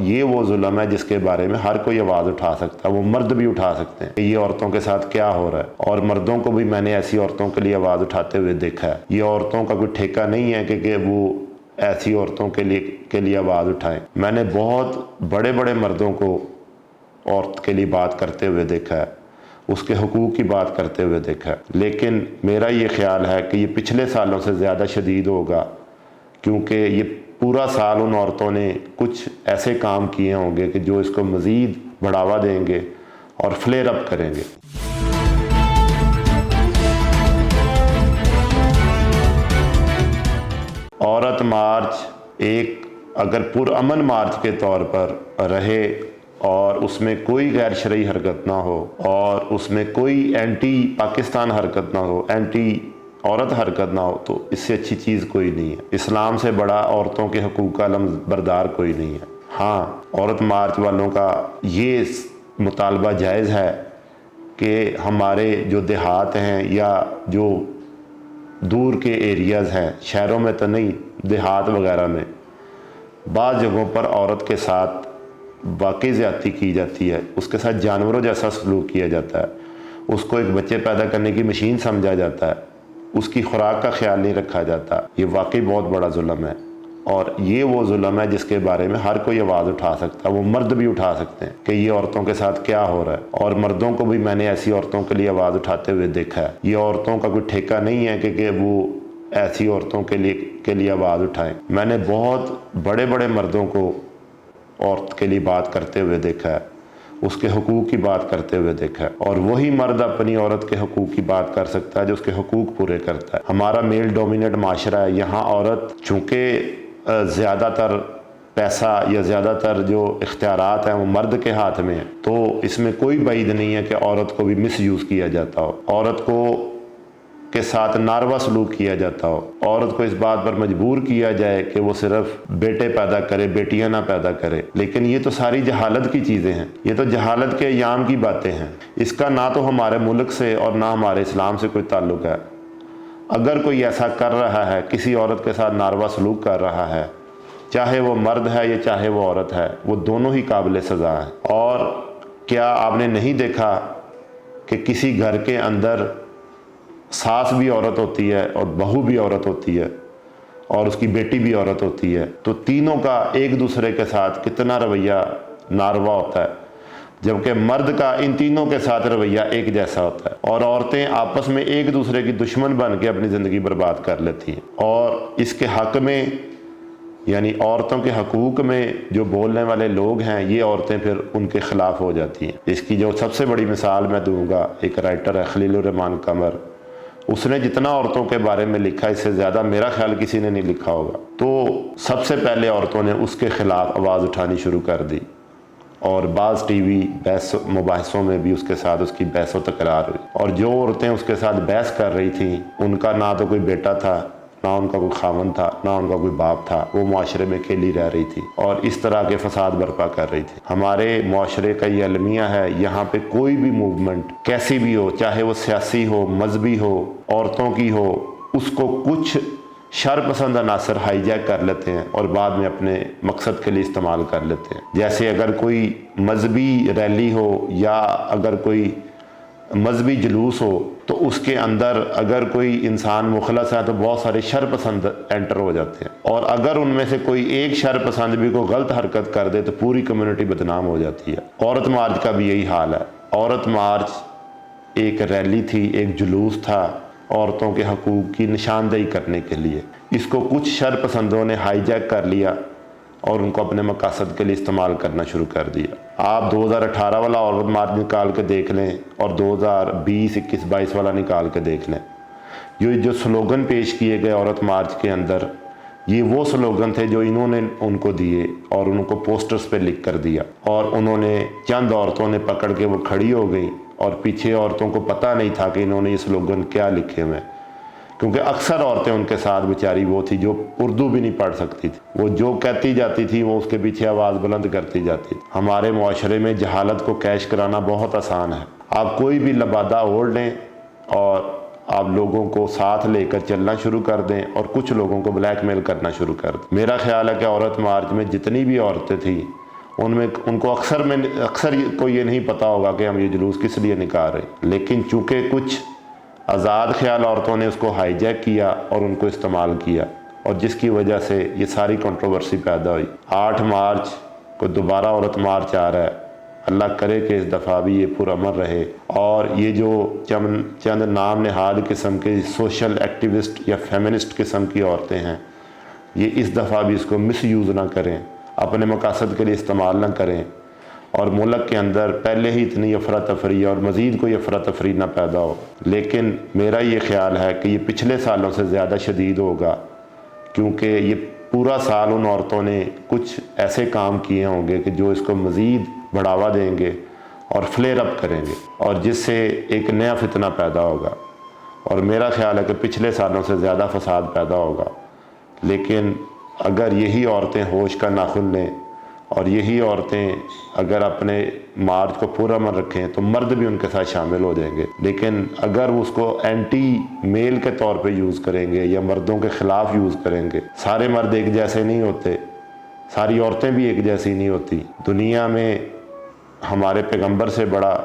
یہ وہ ظلم ہے جس کے بارے میں ہر کوئی آواز اٹھا سکتا ہے، وہ مرد بھی اٹھا سکتے ہیں کہ یہ عورتوں کے ساتھ کیا ہو رہا ہے، اور مردوں کو بھی میں نے ایسی عورتوں کے لیے آواز اٹھاتے ہوئے دیکھا ہے۔ یہ عورتوں کا کوئی ٹھیکہ نہیں ہے کہ وہ ایسی عورتوں کے لیے آواز اٹھائیں۔ میں نے بہت بڑے بڑے مردوں کو عورت کے لیے بات کرتے ہوئے دیکھا ہے، اس کے حقوق کی بات کرتے ہوئے دیکھا ہے، لیکن میرا یہ خیال ہے کہ یہ پچھلے سالوں سے زیادہ شدید ہوگا، کیونکہ یہ پورا سال ان عورتوں نے کچھ ایسے کام کیے ہوں گے کہ جو اس کو مزید بڑھاوا دیں گے اور فلیئر اپ کریں گے۔ عورت مارچ ایک اگر پرامن مارچ کے طور پر رہے اور اس میں کوئی غیر شرعی حرکت نہ ہو اور اس میں کوئی اینٹی پاکستان حرکت نہ ہو، اینٹی عورت حرکت نہ ہو، تو اس سے اچھی چیز کوئی نہیں ہے۔ اسلام سے بڑا عورتوں کے حقوق کا علم بردار کوئی نہیں ہے۔ ہاں، عورت مارچ والوں کا یہ مطالبہ جائز ہے کہ ہمارے جو دیہات ہیں یا جو دور کے ایریاز ہیں، شہروں میں تو نہیں، دیہات وغیرہ میں بعض جگہوں پر عورت کے ساتھ واقعی زیادتی کی جاتی ہے، اس کے ساتھ جانوروں جیسا سلوک کیا جاتا ہے، اس کو ایک بچے پیدا کرنے کی مشین سمجھا جاتا ہے، اس کی خوراک کا خیال نہیں رکھا جاتا۔ یہ واقعی بہت بڑا ظلم ہے، اور یہ وہ ظلم ہے جس کے بارے میں ہر کوئی آواز اٹھا سکتا ہے، وہ مرد بھی اٹھا سکتے ہیں کہ یہ عورتوں کے ساتھ کیا ہو رہا ہے، اور مردوں کو بھی میں نے ایسی عورتوں کے لیے آواز اٹھاتے ہوئے دیکھا ہے۔ یہ عورتوں کا کوئی ٹھیکہ نہیں ہے کہ وہ ایسی عورتوں کے لیے آواز اٹھائیں۔ میں نے بہت بڑے بڑے مردوں کو عورت کے لیے بات کرتے ہوئے دیکھا ہے، اس کے حقوق کی بات کرتے ہوئے دیکھا ہے، اور وہی مرد اپنی عورت کے حقوق کی بات کر سکتا ہے جو اس کے حقوق پورے کرتا ہے۔ ہمارا میل ڈومینیٹ معاشرہ ہے، یہاں عورت چونکہ زیادہ تر پیسہ یا زیادہ تر جو اختیارات ہیں وہ مرد کے ہاتھ میں ہیں، تو اس میں کوئی بعید نہیں ہے کہ عورت کو بھی مس یوز کیا جاتا ہو، عورت کو کے ساتھ ناروا سلوک کیا جاتا ہو، عورت کو اس بات پر مجبور کیا جائے کہ وہ صرف بیٹے پیدا کرے، بیٹیاں نہ پیدا کرے۔ لیکن یہ تو ساری جہالت کی چیزیں ہیں، یہ تو جہالت کے ایام کی باتیں ہیں، اس کا نہ تو ہمارے ملک سے اور نہ ہمارے اسلام سے کوئی تعلق ہے۔ اگر کوئی ایسا کر رہا ہے، کسی عورت کے ساتھ ناروا سلوک کر رہا ہے، چاہے وہ مرد ہے یا چاہے وہ عورت ہے، وہ دونوں ہی قابل سزا ہیں۔ اور کیا آپ نے نہیں دیکھا کہ کسی گھر کے اندر ساس بھی عورت ہوتی ہے اور بہو بھی عورت ہوتی ہے اور اس کی بیٹی بھی عورت ہوتی ہے، تو تینوں کا ایک دوسرے کے ساتھ کتنا رویہ ناروا ہوتا ہے، جبکہ مرد کا ان تینوں کے ساتھ رویہ ایک جیسا ہوتا ہے، اور عورتیں آپس میں ایک دوسرے کی دشمن بن کے اپنی زندگی برباد کر لیتی ہیں۔ اور اس کے حق میں، یعنی عورتوں کے حقوق میں جو بولنے والے لوگ ہیں، یہ عورتیں پھر ان کے خلاف ہو جاتی ہیں۔ اس کی جو سب سے بڑی مثال میں دوں گا، ایک رائٹر ہے خلیل الرحمان قمر، اس نے جتنا عورتوں کے بارے میں لکھا، اس سے زیادہ میرا خیال کسی نے نہیں لکھا ہوگا۔ تو سب سے پہلے عورتوں نے اس کے خلاف آواز اٹھانی شروع کر دی، اور بعض ٹی وی مباحثوں میں بھی اس کے ساتھ اس کی بحث و تکرار ہوئی، اور جو عورتیں اس کے ساتھ بحث کر رہی تھیں، ان کا نہ تو کوئی بیٹا تھا، نہ ان کا کوئی خاوند تھا، نہ ان کا کوئی باپ تھا، وہ معاشرے میں اکیلی رہ رہی تھی اور اس طرح کے فساد برپا کر رہی تھی۔ ہمارے معاشرے کا یہ المیہ ہے، یہاں پہ کوئی بھی موومنٹ کیسی بھی ہو، چاہے وہ سیاسی ہو، مذہبی ہو، عورتوں کی ہو، اس کو کچھ شر پسند عناصر ہائی جیک کر لیتے ہیں اور بعد میں اپنے مقصد کے لیے استعمال کر لیتے ہیں۔ جیسے اگر کوئی مذہبی ریلی ہو یا اگر کوئی مذہبی جلوس ہو، تو اس کے اندر اگر کوئی انسان مخلص ہے تو بہت سارے شر پسند انٹر ہو جاتے ہیں، اور اگر ان میں سے کوئی ایک شر پسند بھی کوئی غلط حرکت کر دے تو پوری کمیونٹی بدنام ہو جاتی ہے۔ عورت مارچ کا بھی یہی حال ہے۔ عورت مارچ ایک ریلی تھی، ایک جلوس تھا عورتوں کے حقوق کی نشاندہی کرنے کے لیے، اس کو کچھ شر پسندوں نے ہائی جیک کر لیا اور ان کو اپنے مقاصد کے لیے استعمال کرنا شروع کر دیا۔ آپ 2018 والا عورت مارچ نکال کے دیکھ لیں اور 2020، 21، 22 والا نکال کے دیکھ لیں، یہ جو سلوگن پیش کیے گئے عورت مارچ کے اندر، یہ وہ سلوگن تھے جو انہوں نے ان کو دیے اور ان کو پوسٹرز پہ لکھ کر دیا، اور انہوں نے چند عورتوں نے پکڑ کے وہ کھڑی ہو گئیں، اور پیچھے عورتوں کو پتہ نہیں تھا کہ انہوں نے یہ سلوگن کیا لکھے ہوئے، کیونکہ اکثر عورتیں ان کے ساتھ بیچاری وہ تھی جو اردو بھی نہیں پڑھ سکتی تھی، وہ جو کہتی جاتی تھی وہ اس کے پیچھے آواز بلند کرتی جاتی تھی۔ ہمارے معاشرے میں جہالت کو کیش کرانا بہت آسان ہے، آپ کوئی بھی لبادہ اوڑھ لیں اور آپ لوگوں کو ساتھ لے کر چلنا شروع کر دیں اور کچھ لوگوں کو بلیک میل کرنا شروع کر دیں۔ میرا خیال ہے کہ عورت مارچ میں جتنی بھی عورتیں تھیں ان کو اکثر کو یہ نہیں پتہ ہوگا کہ ہم یہ جلوس کس لیے نکال رہے ہیں، لیکن چونکہ کچھ آزاد خیال عورتوں نے اس کو ہائی جیک کیا اور ان کو استعمال کیا، اور جس کی وجہ سے یہ ساری کنٹروورسی پیدا ہوئی۔ 8 مارچ کو دوبارہ عورت مارچ آ رہا ہے، اللہ کرے کہ اس دفعہ بھی یہ پرامن رہے، اور یہ جو چند نام نہاد قسم کے سوشل ایکٹیوسٹ یا فیمنسٹ قسم کی عورتیں ہیں، یہ اس دفعہ بھی اس کو مس یوز نہ کریں، اپنے مقاصد کے لیے استعمال نہ کریں، اور ملک کے اندر پہلے ہی اتنی افراتفری اور مزید کوئی افراتفری نہ پیدا ہو۔ لیکن میرا یہ خیال ہے کہ یہ پچھلے سالوں سے زیادہ شدید ہوگا، کیونکہ یہ پورا سال ان عورتوں نے کچھ ایسے کام کیے ہوں گے کہ جو اس کو مزید بڑھاوا دیں گے اور فلیئر اپ کریں گے، اور جس سے ایک نیا فتنہ پیدا ہوگا، اور میرا خیال ہے کہ پچھلے سالوں سے زیادہ فساد پیدا ہوگا۔ لیکن اگر یہی عورتیں ہوش کا ناخن لیں اور یہی عورتیں اگر اپنے مارچ کو پرامن رکھیں تو مرد بھی ان کے ساتھ شامل ہو جائیں گے، لیکن اگر وہ اس کو اینٹی میل کے طور پہ یوز کریں گے یا مردوں کے خلاف یوز کریں گے، سارے مرد ایک جیسے نہیں ہوتے، ساری عورتیں بھی ایک جیسی نہیں ہوتی۔ دنیا میں ہمارے پیغمبر سے بڑا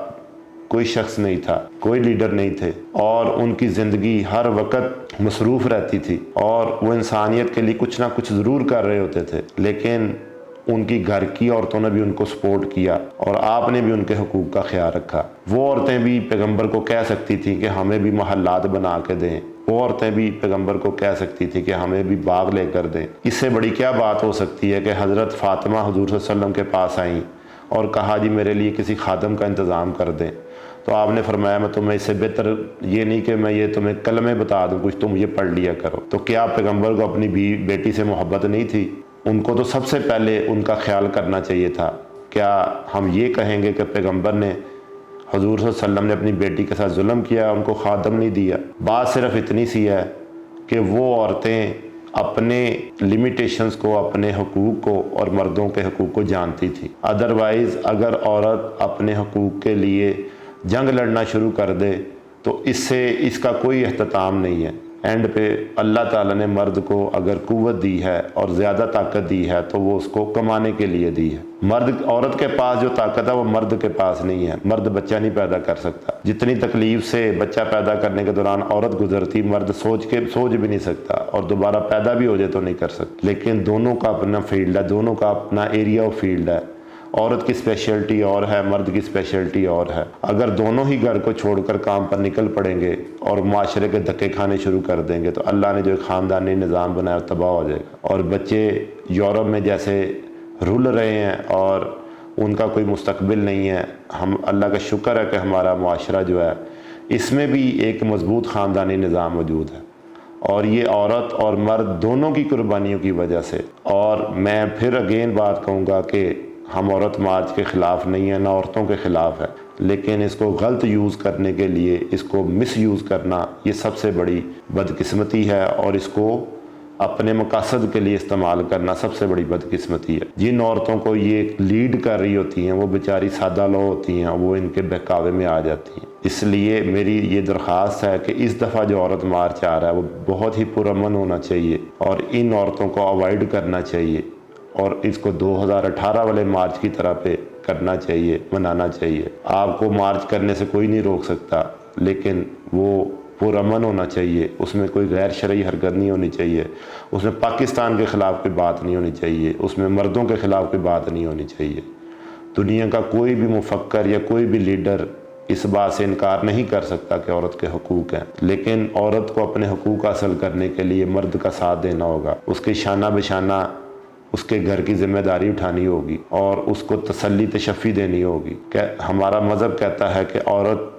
کوئی شخص نہیں تھا، کوئی لیڈر نہیں تھے، اور ان کی زندگی ہر وقت مصروف رہتی تھی، اور وہ انسانیت کے لیے کچھ نہ کچھ ضرور کر رہے ہوتے تھے، لیکن ان کی گھر کی عورتوں نے بھی ان کو سپورٹ کیا، اور آپ نے بھی ان کے حقوق کا خیال رکھا۔ وہ عورتیں بھی پیغمبر کو کہہ سکتی تھیں کہ ہمیں بھی محلات بنا کے دیں، وہ عورتیں بھی پیغمبر کو کہہ سکتی تھی کہ ہمیں بھی باغ لے کر دیں۔ اس سے بڑی کیا بات ہو سکتی ہے کہ حضرت فاطمہ حضور صلی اللہ علیہ وسلم کے پاس آئیں اور کہا جی میرے لیے کسی خادم کا انتظام کر دیں، تو آپ نے فرمایا میں تمہیں اس سے بہتر یہ نہیں کہ میں یہ تمہیں کلمے بتا دوں کچھ، تم یہ پڑھ لیا کرو۔ تو کیا پیغمبر کو اپنی بیٹی سے محبت نہیں تھی؟ ان کو تو سب سے پہلے ان کا خیال کرنا چاہیے تھا۔ کیا ہم یہ کہیں گے کہ پیغمبر نے حضور صلی اللہ علیہ وسلم نے اپنی بیٹی کے ساتھ ظلم کیا، ان کو خادم نہیں دیا؟ بات صرف اتنی سی ہے کہ وہ عورتیں اپنے لیمیٹیشنز کو، اپنے حقوق کو اور مردوں کے حقوق کو جانتی تھی۔ ادروائز اگر عورت اپنے حقوق کے لیے جنگ لڑنا شروع کر دے تو اس کا کوئی اختتام نہیں ہے۔ اینڈ پہ اللہ تعالیٰ نے مرد کو اگر قوت دی ہے اور زیادہ طاقت دی ہے تو وہ اس کو کمانے کے لیے دی ہے۔ عورت کے پاس جو طاقت ہے وہ مرد کے پاس نہیں ہے۔ مرد بچہ نہیں پیدا کر سکتا، جتنی تکلیف سے بچہ پیدا کرنے کے دوران عورت گزرتی، مرد سوچ بھی نہیں سکتا، اور دوبارہ پیدا بھی ہو جائے تو نہیں کر سکتا۔ لیکن دونوں کا اپنا فیلڈ ہے، دونوں کا اپنا ایریا آف فیلڈ ہے۔ عورت کی اسپیشلٹی اور ہے، مرد کی اسپیشلٹی اور ہے۔ اگر دونوں ہی گھر کو چھوڑ کر کام پر نکل پڑیں گے اور معاشرے کے دھکے کھانے شروع کر دیں گے تو اللہ نے جو خاندانی نظام بنایا تباہ ہو جائے گا، اور بچے یورپ میں جیسے رول رہے ہیں اور ان کا کوئی مستقبل نہیں ہے۔ ہم اللہ کا شکر ہے کہ ہمارا معاشرہ جو ہے اس میں بھی ایک مضبوط خاندانی نظام موجود ہے، اور یہ عورت اور مرد دونوں کی قربانیوں کی وجہ سے۔ اور میں پھر اگین بات کہوں گا کہ ہم عورت مارچ کے خلاف نہیں ہیں، نہ عورتوں کے خلاف ہے، لیکن اس کو غلط یوز کرنے کے لیے، اس کو مس یوز کرنا، یہ سب سے بڑی بدقسمتی ہے، اور اس کو اپنے مقاصد کے لیے استعمال کرنا سب سے بڑی بدقسمتی ہے۔ جن عورتوں کو یہ لیڈ کر رہی ہوتی ہیں وہ بیچاری سادہ لو ہوتی ہیں، وہ ان کے بہکاوے میں آ جاتی ہیں۔ اس لیے میری یہ درخواست ہے کہ اس دفعہ جو عورت مارچ آ رہا ہے وہ بہت ہی پرامن ہونا چاہیے، اور ان عورتوں کو اوائڈ کرنا چاہیے، اور اس کو 2018 والے مارچ کی طرح پہ کرنا چاہیے، منانا چاہیے۔ آپ کو مارچ کرنے سے کوئی نہیں روک سکتا، لیکن وہ پرامن ہونا چاہیے، اس میں کوئی غیر شرعی حرکت نہیں ہونی چاہیے، اس میں پاکستان کے خلاف کوئی بات نہیں ہونی چاہیے، اس میں مردوں کے خلاف کوئی بات نہیں ہونی چاہیے۔ دنیا کا کوئی بھی مفکر یا کوئی بھی لیڈر اس بات سے انکار نہیں کر سکتا کہ عورت کے حقوق ہیں، لیکن عورت کو اپنے حقوق حاصل کرنے کے لیے مرد کا ساتھ دینا ہوگا، اس کے شانہ بشانہ اس کے گھر کی ذمہ داری اٹھانی ہوگی، اور اس کو تسلی تشفی دینی ہوگی کہ ہمارا مذہب کہتا ہے کہ عورت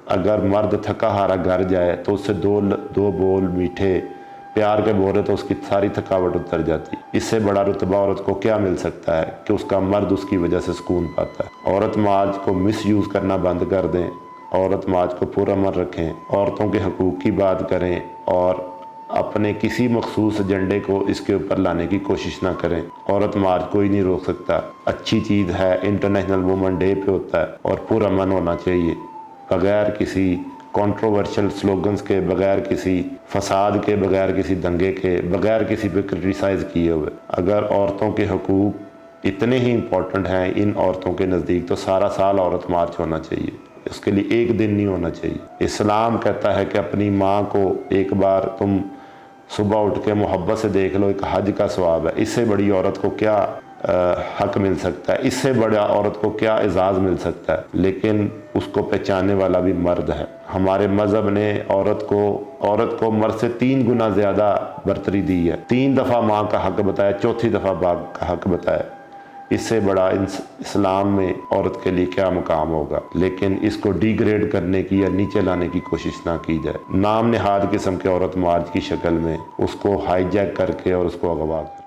اگر مرد تھکا ہارا گھر جائے تو اس سے دو بول میٹھے پیار کے بولے تو اس کی ساری تھکاوٹ اتر جاتی۔ اس سے بڑا رتبہ عورت کو کیا مل سکتا ہے کہ اس کا مرد اس کی وجہ سے سکون پاتا ہے۔ عورت مارچ کو مس یوز کرنا بند کر دیں، عورت مارچ کو پرامن رکھیں، عورتوں کے حقوق کی بات کریں، اور اپنے کسی مخصوص ایجنڈے کو اس کے اوپر لانے کی کوشش نہ کریں۔ عورت مارچ کوئی نہیں روک سکتا، اچھی چیز ہے، انٹرنیشنل وومن ڈے پہ ہوتا ہے، اور پرامن ہونا چاہیے، بغیر کسی کنٹروورشل سلوگنز کے، بغیر کسی فساد کے، بغیر کسی دنگے کے، بغیر کسی پہ کرٹیسائز کیے ہوئے۔ اگر عورتوں کے حقوق اتنے ہی امپورٹنٹ ہیں ان عورتوں کے نزدیک، تو سارا سال عورت مارچ ہونا چاہیے، اس کے لیے ایک دن نہیں ہونا چاہیے۔ اسلام کہتا ہے کہ اپنی ماں کو ایک بار تم صبح اٹھ کے محبت سے دیکھ لو، ایک حج کا ثواب ہے۔ اس سے بڑی عورت کو کیا حق مل سکتا ہے، اس سے بڑا عورت کو کیا اعزاز مل سکتا ہے؟ لیکن اس کو پہچاننے والا بھی مرد ہے۔ ہمارے مذہب نے عورت کو مرد سے 3 گنا زیادہ برتری دی ہے، 3 دفعہ ماں کا حق بتایا، 4تھی دفعہ باپ کا حق بتایا۔ اس سے بڑا اسلام میں عورت کے لیے کیا مقام ہوگا؟ لیکن اس کو ڈی گریڈ کرنے کی یا نیچے لانے کی کوشش نہ کی جائے، نام نہاد قسم کے عورت مارچ کی شکل میں اس کو ہائی جیک کر کے اور اس کو اغوا کر